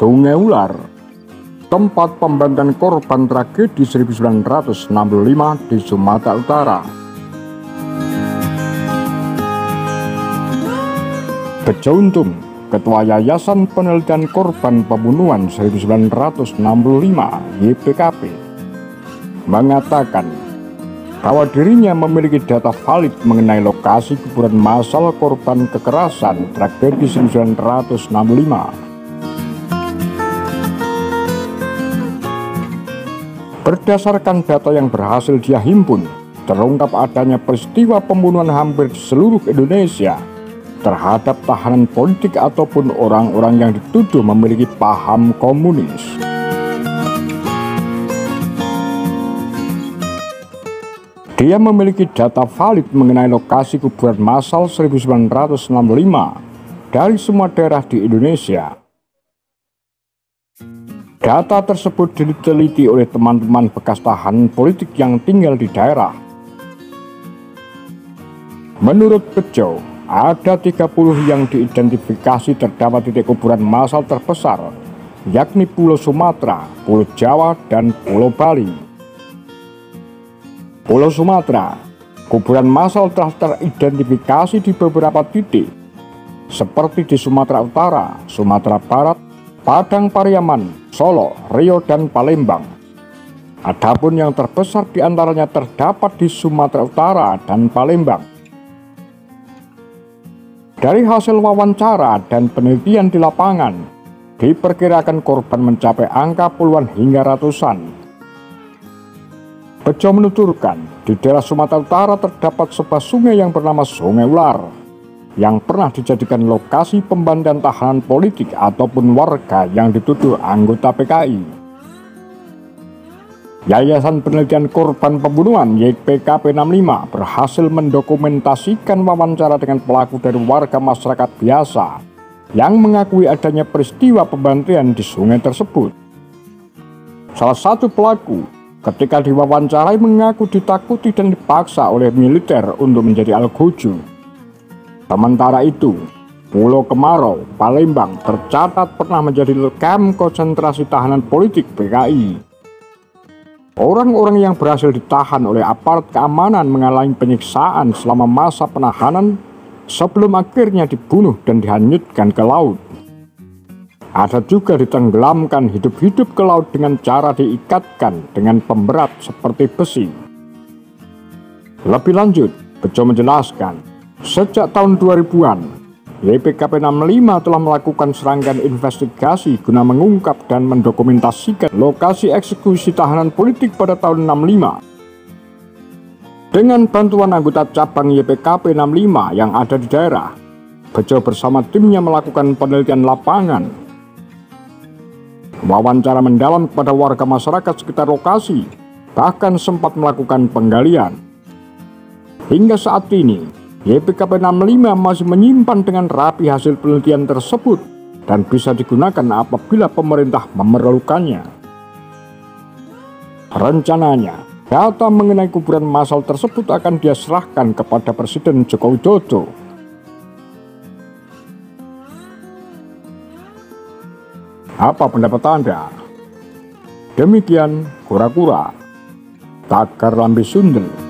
Sungai Ular, tempat pembantaian korban tragedi 1965 di Sumatera Utara. Bejo Untung, Ketua Yayasan Penelitian Korban Pembunuhan 1965 YPKP, mengatakan bahwa dirinya memiliki data valid mengenai lokasi kuburan massal korban kekerasan tragedi 1965. Berdasarkan data yang berhasil dia himpun, terungkap adanya peristiwa pembunuhan hampir di seluruh Indonesia terhadap tahanan politik ataupun orang-orang yang dituduh memiliki paham komunis. Dia memiliki data valid mengenai lokasi kuburan massal 1965 dari semua daerah di Indonesia. Data tersebut diteliti oleh teman-teman bekas tahanan politik yang tinggal di daerah. Menurut Bejo, ada 30 yang diidentifikasi terdapat titik kuburan massal terbesar, yakni Pulau Sumatera, Pulau Jawa, dan Pulau Bali. Pulau Sumatera, kuburan massal telah teridentifikasi di beberapa titik, seperti di Sumatera Utara, Sumatera Barat, Padang Pariaman, Solo, Riau, dan Palembang. Adapun yang terbesar diantaranya terdapat di Sumatera Utara dan Palembang. Dari hasil wawancara dan penelitian di lapangan, diperkirakan korban mencapai angka puluhan hingga ratusan. Bejo menuturkan, di daerah Sumatera Utara terdapat sebuah sungai yang bernama Sungai Ular, yang pernah dijadikan lokasi pembantaian tahanan politik ataupun warga yang dituduh anggota PKI. Yayasan Penelitian Korban Pembunuhan YPKP 65 berhasil mendokumentasikan wawancara dengan pelaku dari warga masyarakat biasa yang mengakui adanya peristiwa pembantaian di sungai tersebut. Salah satu pelaku ketika diwawancarai mengaku ditakuti dan dipaksa oleh militer untuk menjadi algojo. Sementara itu, Pulau Kemarau, Palembang tercatat pernah menjadi kamp konsentrasi tahanan politik PKI. Orang-orang yang berhasil ditahan oleh aparat keamanan mengalami penyiksaan selama masa penahanan sebelum akhirnya dibunuh dan dihanyutkan ke laut. Ada juga ditenggelamkan hidup-hidup ke laut dengan cara diikatkan dengan pemberat seperti besi. Lebih lanjut, Bejo menjelaskan, sejak tahun 2000-an, YPKP 65 telah melakukan serangkaian investigasi guna mengungkap dan mendokumentasikan lokasi eksekusi tahanan politik pada tahun 65. Dengan bantuan anggota cabang YPKP 65 yang ada di daerah, Bejo bersama timnya melakukan penelitian lapangan, wawancara mendalam kepada warga masyarakat sekitar lokasi, bahkan sempat melakukan penggalian. Hingga saat ini, YPKP 65 masih menyimpan dengan rapi hasil penelitian tersebut dan bisa digunakan apabila pemerintah memerlukannya. Rencananya, data mengenai kuburan massal tersebut akan dia serahkan kepada Presiden Joko Widodo. Apa pendapat Anda? Demikian Kura-Kura, Tagar Lambe Sundel.